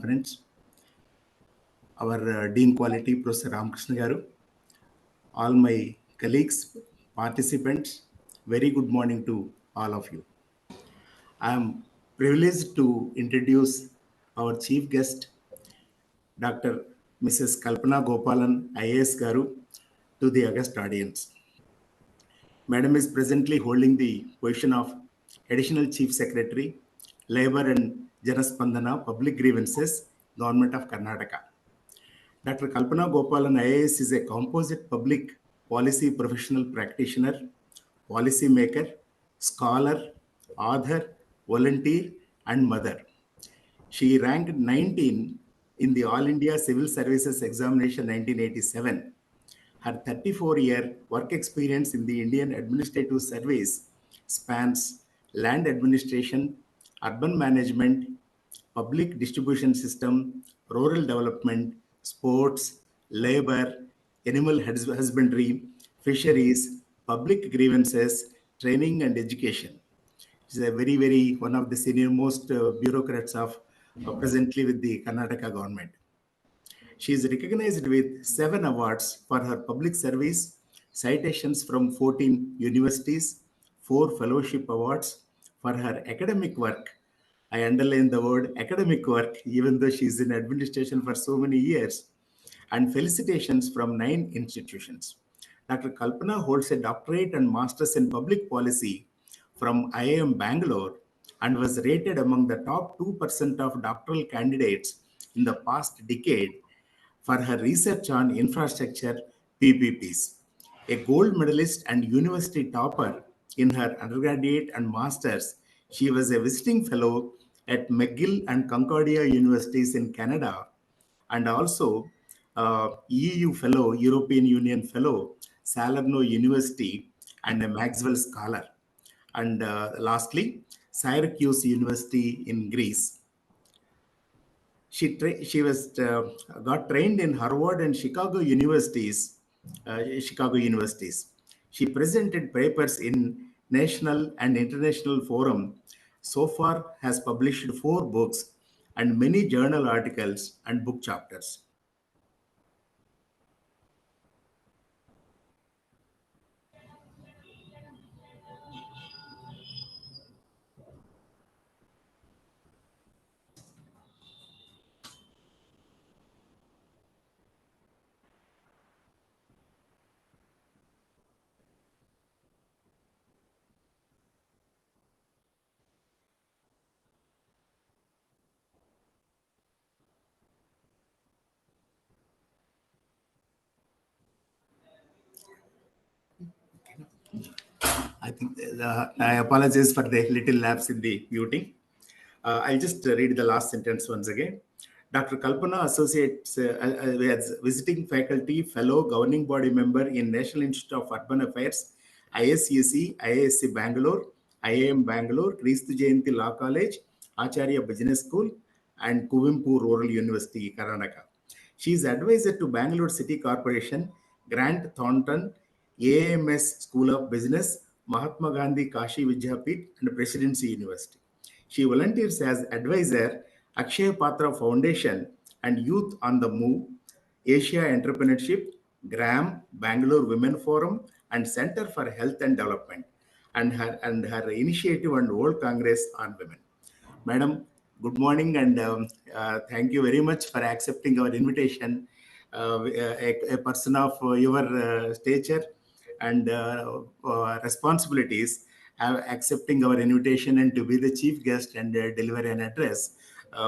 conference, our Dean Quality, Professor Ramakrishna Garu, all my colleagues, participants, very good morning to all of you. I am privileged to introduce our chief guest, Dr. Mrs. Kalpana Gopalan, IAS Garu, to the august audience. Madam is presently holding the position of Additional Chief Secretary, Labor and Janaspandana Public Grievances, Government of Karnataka. Dr. Kalpana Gopalan IAS is a composite public policy professional practitioner, policy maker, scholar, author, volunteer, and mother. She ranked 19 in the All India Civil Services Examination 1987. Her 34-year work experience in the Indian Administrative Service spans land administration, urban management, public distribution system, rural development, sports, labor, animal husbandry, fisheries, public grievances, training and education. She's a very one of the senior most bureaucrats of presently with the Karnataka government. She is recognized with 7 awards for her public service, citations from 14 universities, 4 fellowship awards for her academic work. I underline the word academic work, even though she is in administration for so many years, and felicitations from 9 institutions. Dr. Kalpana holds a doctorate and master's in public policy from IIM Bangalore and was rated among the top 2% of doctoral candidates in the past decade for her research on infrastructure PPPs. A gold medalist and university topper in her undergraduate and master's, she was a visiting fellow at McGill and Concordia Universities in Canada, and also EU Fellow, European Union Fellow, Salerno University, and a Maxwell Scholar. And lastly, Syracuse University in Greece. She got trained in Harvard and Chicago universities. She presented papers in national and international forum. So far, has published 4 books and many journal articles and book chapters. I think I apologize for the little lapse in the muting. I'll just read the last sentence once again. Dr. Kalpana associates as visiting faculty, fellow, governing body member in National Institute of Urban Affairs, ISEC, IISc Bangalore, IIM Bangalore, Kristu Jayanti Law College, Acharya Business School, and Kuvempu Rural University, Karnataka. She is advisor to Bangalore City Corporation, Grant Thornton, AMS School of Business, Mahatma Gandhi Kashi Vidyapith, and Presidency University. She volunteers as advisor, Akshaya Patra Foundation and Youth on the Move, Asia Entrepreneurship, GRAM, Bangalore Women Forum, and Center for Health and Development, and her initiative and World Congress on Women. Madam, good morning, and thank you very much for accepting our invitation. A person of your stature and responsibilities, accepting our invitation and to be the chief guest and deliver an address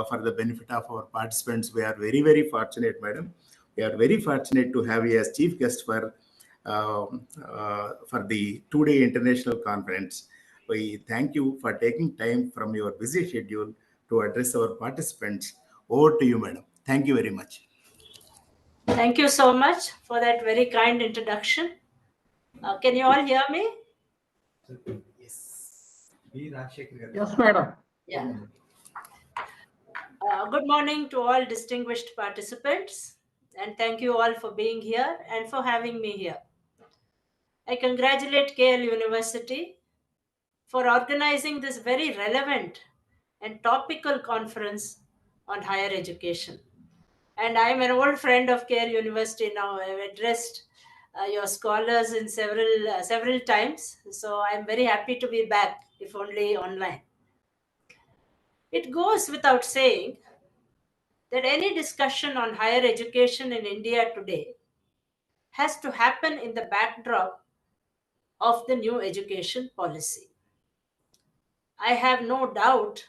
for the benefit of our participants. We are very fortunate, madam. We are very fortunate to have you as chief guest for the 2-day international conference. We thank you for taking time from your busy schedule to address our participants. Over to you, madam. Thank you very much. Thank you so much for that very kind introduction. Can you all hear me? Yes. Yes, madam. Yeah. Good morning to all distinguished participants, and thank you all for being here and for having me here. I congratulate KL University for organizing this very relevant and topical conference on higher education. And I'm an old friend of KL University now. I've addressed your scholars in several times. So I'm very happy to be back, if only online. It goes without saying that any discussion on higher education in India today has to happen in the backdrop of the new education policy. I have no doubt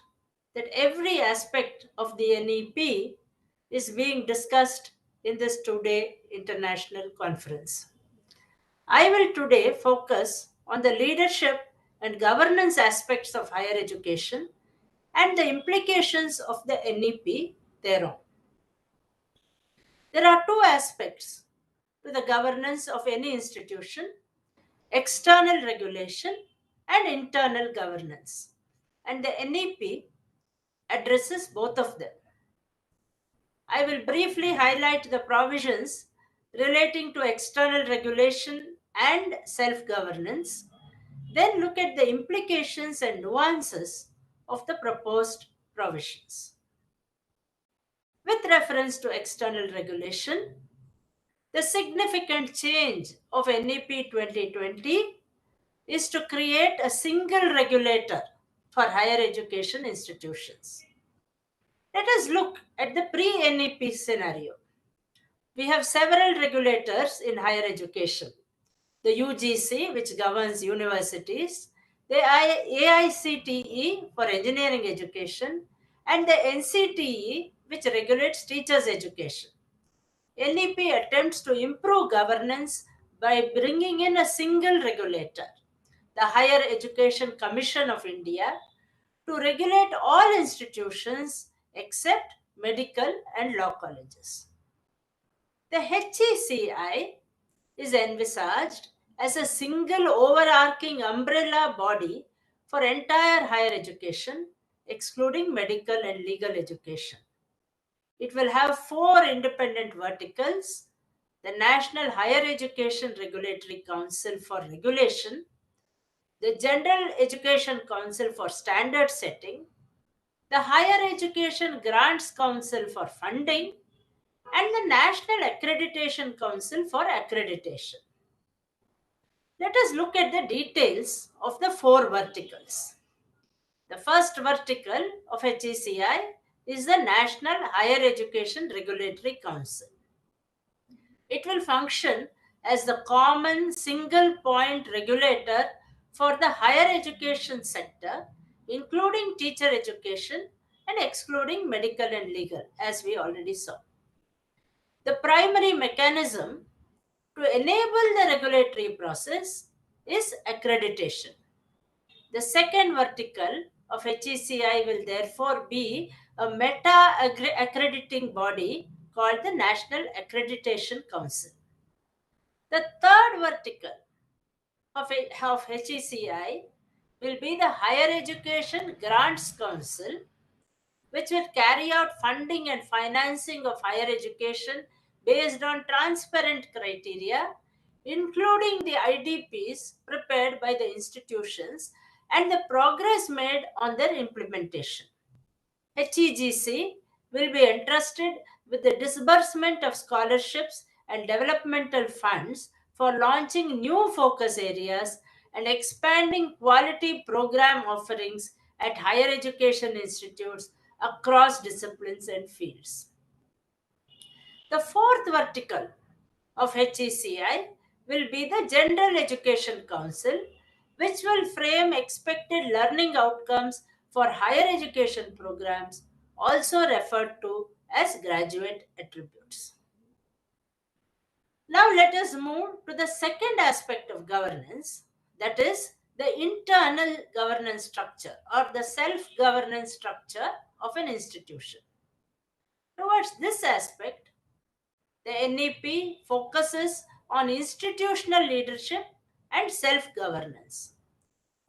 that every aspect of the NEP is being discussed in this two-day international conference. I will today focus on the leadership and governance aspects of higher education and the implications of the NEP thereon. There are two aspects to the governance of any institution: external regulation and internal governance. And the NEP addresses both of them. I will briefly highlight the provisions relating to external regulation and self governance, then look at the implications and nuances of the proposed provisions. With reference to external regulation, the significant change of NEP 2020 is to create a single regulator for higher education institutions. Let us look at the pre-NEP scenario. We have several regulators in higher education: the UGC, which governs universities, the AICTE for engineering education, and the NCTE, which regulates teachers' education. NEP attempts to improve governance by bringing in a single regulator, the Higher Education Commission of India, to regulate all institutions except medical and law colleges. The HECI is envisaged as a single overarching umbrella body for entire higher education, excluding medical and legal education. It will have four independent verticals: the National Higher Education Regulatory Council for regulation, the General Education Council for standard setting, the Higher Education Grants Council for funding, and the National Accreditation Council for accreditation. Let us look at the details of the four verticals. The first vertical of HECI is the National Higher Education Regulatory Council. It will function as the common single point regulator for the higher education sector, including teacher education and excluding medical and legal, as we already saw. The primary mechanism to enable the regulatory process is accreditation. The second vertical of HECI will therefore be a meta-accrediting body called the National Accreditation Council. The third vertical of HECI will be the Higher Education Grants Council, which will carry out funding and financing of higher education based on transparent criteria, including the IDPs prepared by the institutions and the progress made on their implementation. HEGC will be entrusted with the disbursement of scholarships and developmental funds for launching new focus areas and expanding quality program offerings at higher education institutes across disciplines and fields. The fourth vertical of HECI will be the General Education Council, which will frame expected learning outcomes for higher education programs, also referred to as graduate attributes. Now let us move to the second aspect of governance, that is the internal governance structure or the self-governance structure of an institution. Towards this aspect, the NEP focuses on institutional leadership and self-governance.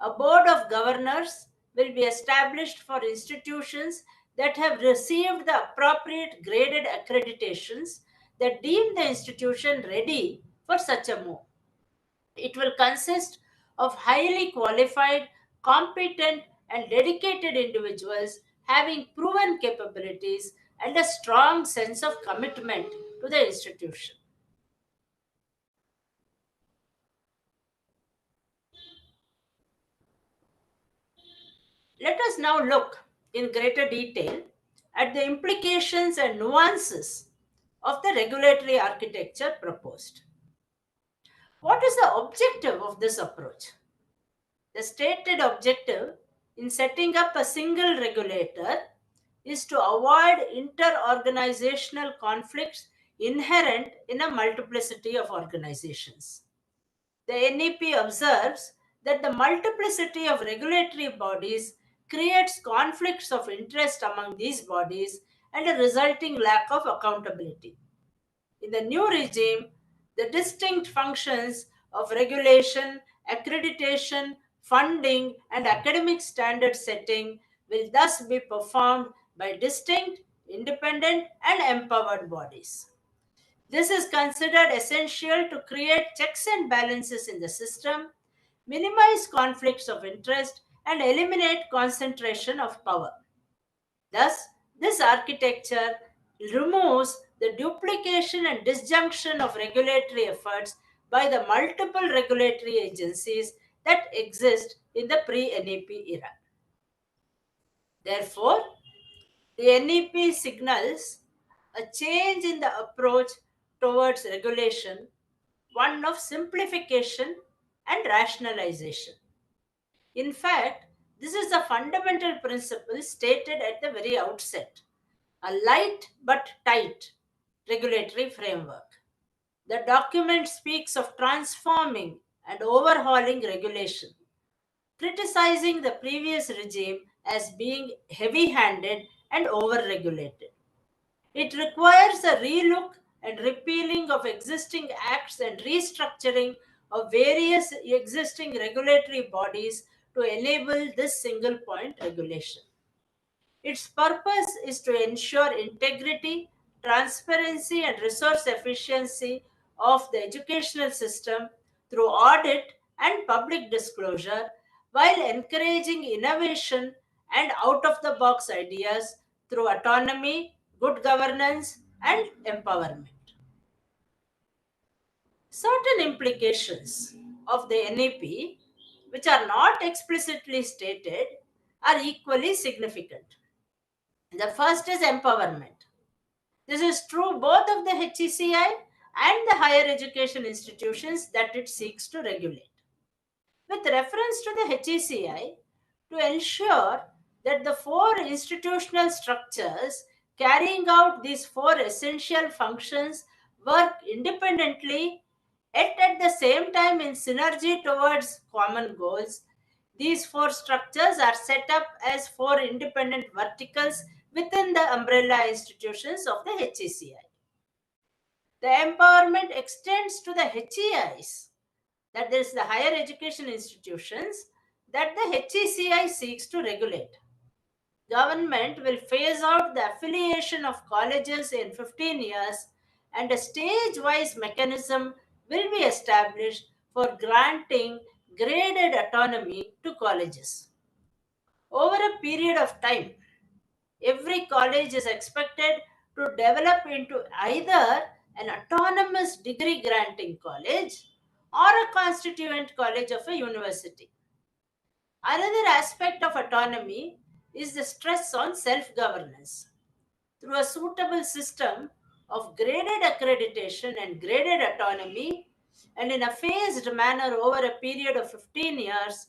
A board of governors will be established for institutions that have received the appropriate graded accreditations that deem the institution ready for such a move. It will consist of highly qualified, competent, and dedicated individuals having proven capabilities and a strong sense of commitment to the institution. Let us now look in greater detail at the implications and nuances of the regulatory architecture proposed. What is the objective of this approach? The stated objective in setting up a single regulator is to avoid inter-organizational conflicts inherent in a multiplicity of organizations. The NEP observes that the multiplicity of regulatory bodies creates conflicts of interest among these bodies and a resulting lack of accountability. In the new regime, the distinct functions of regulation, accreditation, funding, and academic standard setting will thus be performed by distinct, independent, and empowered bodies. This is considered essential to create checks and balances in the system, minimize conflicts of interest, and eliminate concentration of power. Thus, this architecture removes the duplication and disjunction of regulatory efforts by the multiple regulatory agencies that exist in the pre-NEP era. Therefore, the NEP signals a change in the approach towards regulation, one of simplification and rationalization. In fact, this is a fundamental principle stated at the very outset: a light but tight regulatory framework. The document speaks of transforming and overhauling regulation, criticizing the previous regime as being heavy handed and over regulated. It requires a relook and repealing of existing acts and restructuring of various existing regulatory bodies to enable this single point regulation. Its purpose is to ensure integrity, transparency, and resource efficiency of the educational system through audit and public disclosure, while encouraging innovation and out of the box ideas through autonomy, good governance, and empowerment. Certain implications of the NEP, which are not explicitly stated, are equally significant. The first is empowerment. This is true both of the HECI and the higher education institutions that it seeks to regulate. With reference to the HECI, to ensure that the four institutional structures carrying out these four essential functions work independently, yet at the same time in synergy towards common goals, these four structures are set up as four independent verticals within the umbrella institutions of the HECI. The empowerment extends to the HEIs, that is the higher education institutions, that the HECI seeks to regulate. Government will phase out the affiliation of colleges in 15 years, and a stage-wise mechanism will be established for granting graded autonomy to colleges. Over a period of time, every college is expected to develop into either an autonomous degree granting college or a constituent college of a university. Another aspect of autonomy is the stress on self-governance. Through a suitable system of graded accreditation and graded autonomy, and in a phased manner over a period of 15 years,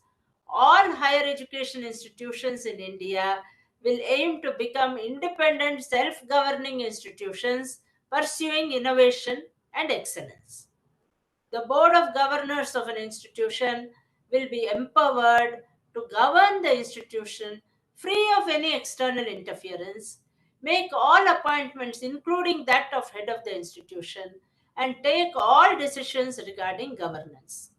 all higher education institutions in India will aim to become independent, self-governing institutions pursuing innovation and excellence. The board of governors of an institution will be empowered to govern the institution free of any external interference, make all appointments, including that of head of the institution, and take all decisions regarding governance.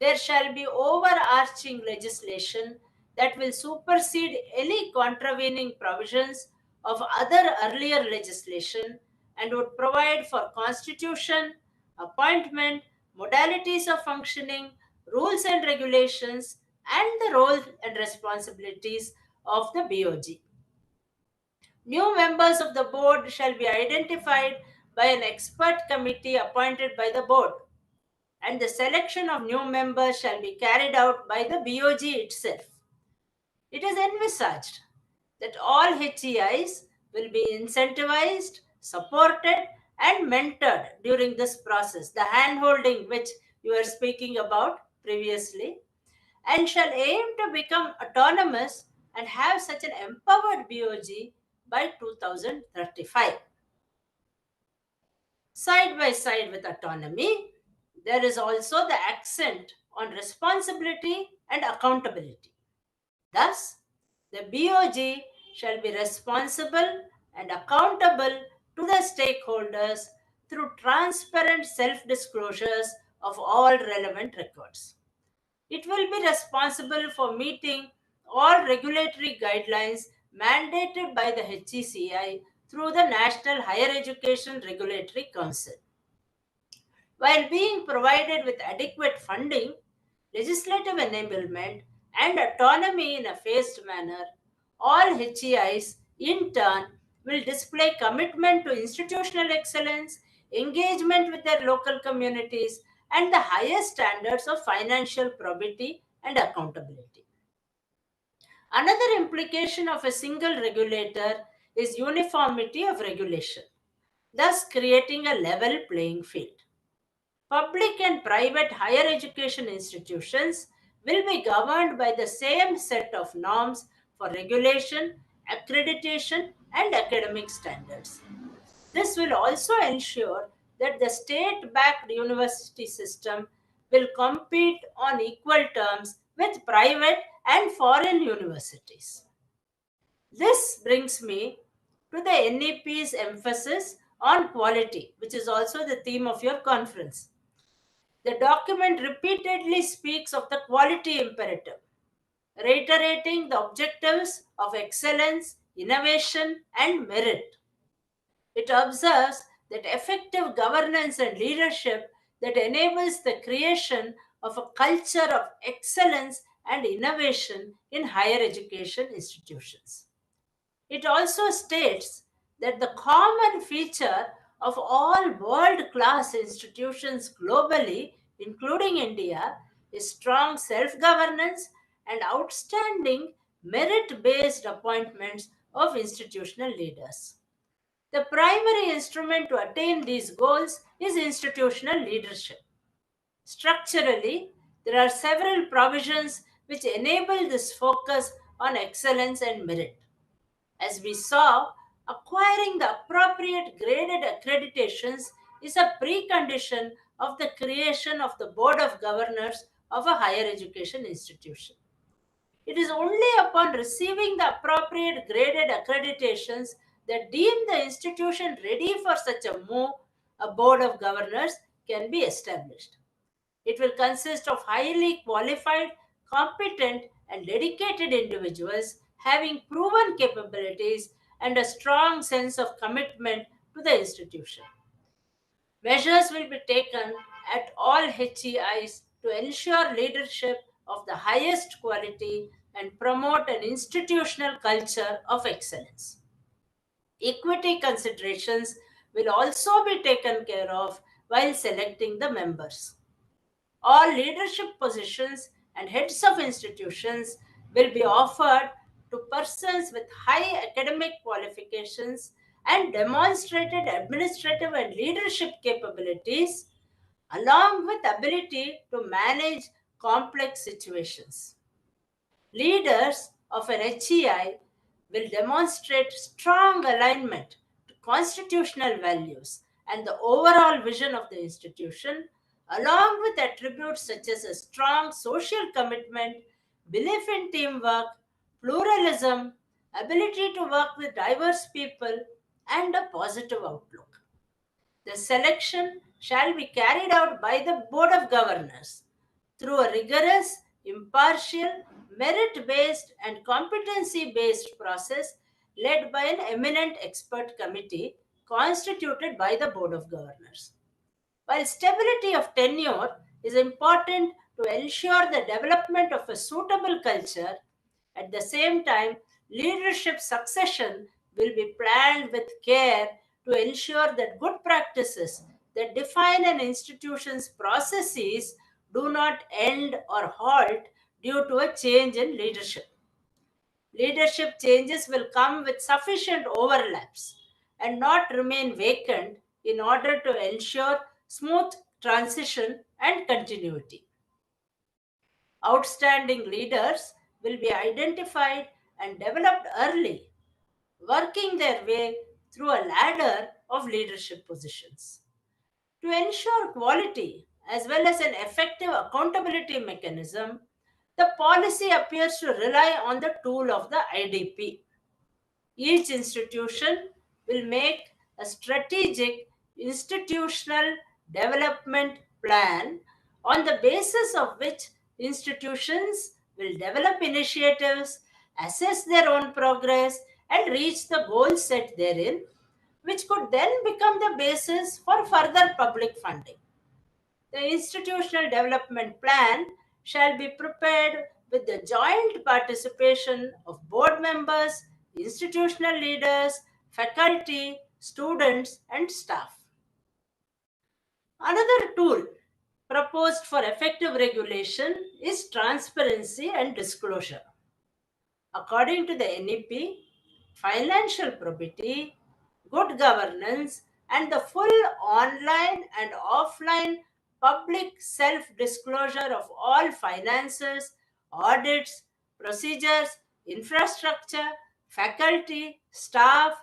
There shall be overarching legislation that will supersede any contravening provisions of other earlier legislation and would provide for constitution, appointment, modalities of functioning, rules and regulations, and the roles and responsibilities of the BOG. New members of the board shall be identified by an expert committee appointed by the board, and the selection of new members shall be carried out by the BOG itself. It is envisaged that all HEIs will be incentivized, supported, and mentored during this process, the hand-holding which you were speaking about previously, and shall aim to become autonomous and have such an empowered BOG by 2035. Side by side with autonomy, there is also the accent on responsibility and accountability. Thus, the BOG shall be responsible and accountable to the stakeholders through transparent self-disclosures of all relevant records. It will be responsible for meeting all regulatory guidelines mandated by the HECI through the National Higher Education Regulatory Council. While being provided with adequate funding, legislative enablement, and autonomy in a phased manner, all HEIs in turn will display commitment to institutional excellence, engagement with their local communities, and the highest standards of financial probity and accountability. Another implication of a single regulator is uniformity of regulation, thus creating a level playing field. Public and private higher education institutions will be governed by the same set of norms for regulation, accreditation, and academic standards. This will also ensure that the state-backed university system will compete on equal terms with private and foreign universities. This brings me to the NEP's emphasis on quality, which is also the theme of your conference. The document repeatedly speaks of the quality imperative, reiterating the objectives of excellence, innovation, and merit. It observes that effective governance and leadership that enables the creation of a culture of excellence and innovation in higher education institutions. It also states that the common feature of all world-class institutions globally, including India, is strong self-governance and outstanding merit-based appointments of institutional leaders. The primary instrument to attain these goals is institutional leadership. Structurally, there are several provisions which enable this focus on excellence and merit. As we saw, acquiring the appropriate graded accreditations is a precondition of the creation of the Board of Governors of a higher education institution. It is only upon receiving the appropriate graded accreditations that deem the institution ready for such a move, a Board of Governors can be established. It will consist of highly qualified, competent, and dedicated individuals having proven capabilities and a strong sense of commitment to the institution. Measures will be taken at all HEIs to ensure leadership of the highest quality and promote an institutional culture of excellence. Equity considerations will also be taken care of while selecting the members. All leadership positions and heads of institutions will be offered to persons with high academic qualifications and demonstrated administrative and leadership capabilities, along with ability to manage complex situations. Leaders of an HEI will demonstrate strong alignment to constitutional values and the overall vision of the institution, along with attributes such as a strong social commitment, belief in teamwork, pluralism, ability to work with diverse people, and a positive outlook. The selection shall be carried out by the Board of Governors through a rigorous, impartial, merit-based and competency-based process led by an eminent expert committee constituted by the Board of Governors. While stability of tenure is important to ensure the development of a suitable culture, at the same time, leadership succession will be planned with care to ensure that good practices that define an institution's processes do not end or halt due to a change in leadership. Leadership changes will come with sufficient overlaps and not remain vacant in order to ensure smooth transition and continuity. Outstanding leaders will be identified and developed early, working their way through a ladder of leadership positions. To ensure quality as well as an effective accountability mechanism, the policy appears to rely on the tool of the IDP. Each institution will make a strategic institutional development plan on the basis of which institutions will develop initiatives, assess their own progress, and reach the goals set therein, which could then become the basis for further public funding. The institutional development plan shall be prepared with the joint participation of board members, institutional leaders, faculty, students, and staff. Another tool proposed for effective regulation is transparency and disclosure. According to the NEP, financial probity, good governance, and the full online and offline public self-disclosure of all finances, audits, procedures, infrastructure, faculty, staff,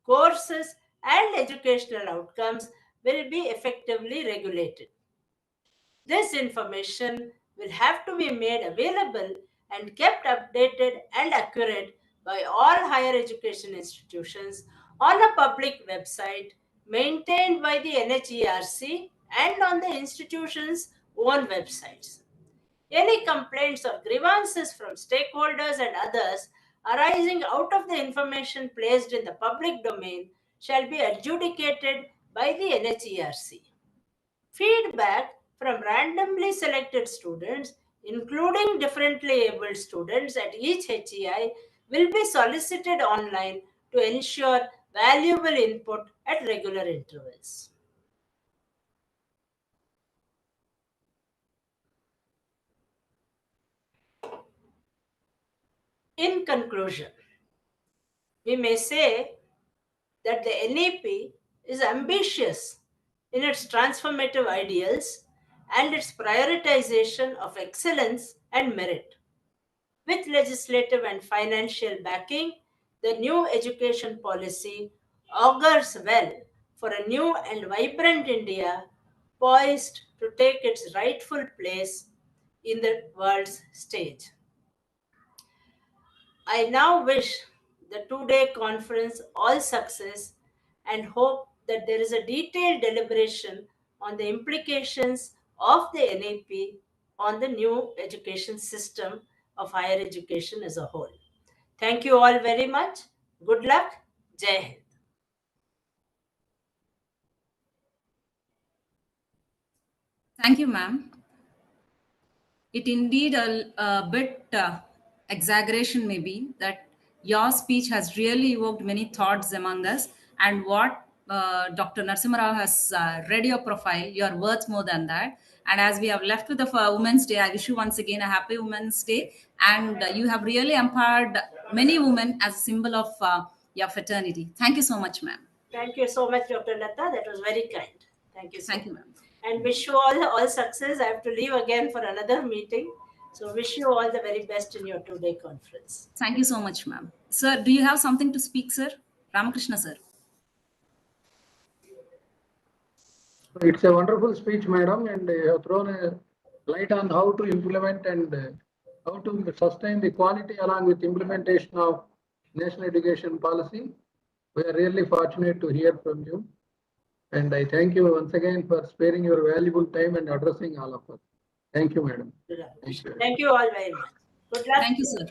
courses, and educational outcomes will be effectively regulated. This information will have to be made available and kept updated and accurate by all higher education institutions on a public website maintained by the NHERC and on the institution's own websites. Any complaints or grievances from stakeholders and others arising out of the information placed in the public domain shall be adjudicated by the NHERC. Feedback from randomly selected students, including differently abled students at each HEI, will be solicited online to ensure valuable input at regular intervals. In conclusion, we may say that the NEP is ambitious in its transformative ideals and its prioritization of excellence and merit. With legislative and financial backing, the new education policy augurs well for a new and vibrant India poised to take its rightful place in the world's stage. I now wish the two-day conference all success and hope that there is a detailed deliberation on the implications of the NEP on the new education system of higher education as a whole. Thank you all very much. Good luck. Jai Hind. Thank you, ma'am. It indeed a bit exaggeration maybe that your speech has really evoked many thoughts among us, and what Dr. Narasimha Rao has read your profile, you are worth more than that. And as we have left with the Women's Day, I wish you once again a happy Women's Day. And you have really empowered many women as a symbol of your fraternity. Thank you so much, ma'am. Thank you so much, Dr. Lata. That was very kind. Thank you so Thank you, much. ma'am. And wish you all success. I have to leave again for another meeting. So wish you all the very best in your two-day conference. Thank you so much, ma'am. Sir, do you have something to speak, sir? Ramakrishna, sir. It's a wonderful speech, madam, and you have thrown a light on how to implement and how to sustain the quality along with implementation of national education policy. We are really fortunate to hear from you. And I thank you once again for sparing your valuable time and addressing all of us. Thank you, madam. Thank you all very much. Good luck. Thank you, sir.